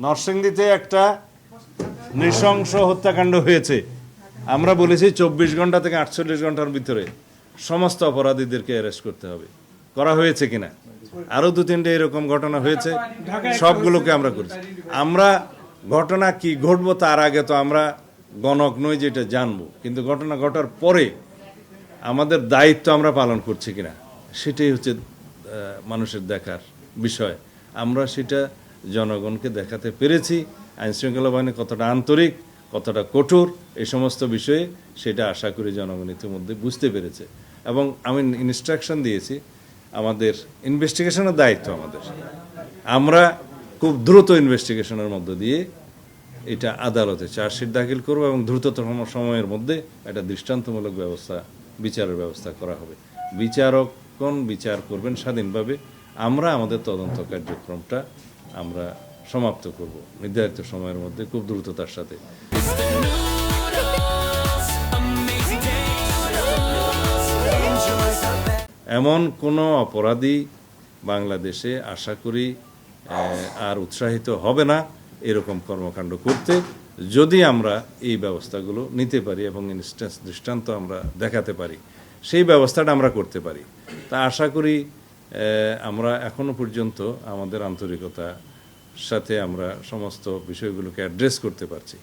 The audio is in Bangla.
নরসিংদীতে একটা নৃশংস হত্যাকাণ্ড হয়েছে। আমরা বলেছি 24 ঘন্টা থেকে 48 ঘন্টার ভিতরে সমস্ত অপরাধীদেরকে অ্যারেস্ট করতে হবে। করা হয়েছে কিনা? আরও 2-3টে এরকম ঘটনা হয়েছে, সবগুলোকে আমরা করছি। আমরা ঘটনা কি ঘটবো তার আগে তো আমরা গণক নই যেটা জানবো, কিন্তু ঘটনা ঘটার পরে আমাদের দায়িত্ব আমরা পালন করছি কিনা সেটাই হচ্ছে মানুষের দেখার বিষয়। আমরা সেটা জনগণকে দেখাতে পেরেছি। আইনশৃঙ্খলা বাহিনী কতটা আন্তরিক, কতটা কঠোর, এই সমস্ত বিষয়ে সেটা আশা করি জনগণ ইতিমধ্যে বুঝতে পেরেছে। এবং আমি ইনস্ট্রাকশন দিয়েছি, আমাদের ইনভেস্টিগেশনের দায়িত্ব আমাদের, আমরা খুব দ্রুত ইনভেস্টিগেশনের মধ্য দিয়ে এটা আদালতে চার্জশিট দাখিল করব এবং দ্রুততম সময়ের মধ্যে একটা দৃষ্টান্তমূলক ব্যবস্থা, বিচারের ব্যবস্থা করা হবে। বিচারকগণ বিচার করবেন স্বাধীনভাবে। আমরা আমাদের তদন্ত কার্যক্রমটা আমরা সমাপ্ত করব নির্ধারিত সময়ের মধ্যে খুব দ্রুততার সাথে। এমন কোনো অপরাধী বাংলাদেশে আশা করি আর উৎসাহিত হবে না এরকম কর্মকাণ্ড করতে, যদি আমরা এই ব্যবস্থাগুলো নিতে পারি এবং দৃষ্টান্ত আমরা দেখাতে পারি, সেই ব্যবস্থাটা আমরা করতে পারি। তা আশা করি আমরা এখনো পর্যন্ত আমাদের আন্তরিকতার সাথে আমরা সমস্ত বিষয়গুলোকে অ্যাড্রেস করতে পারছি।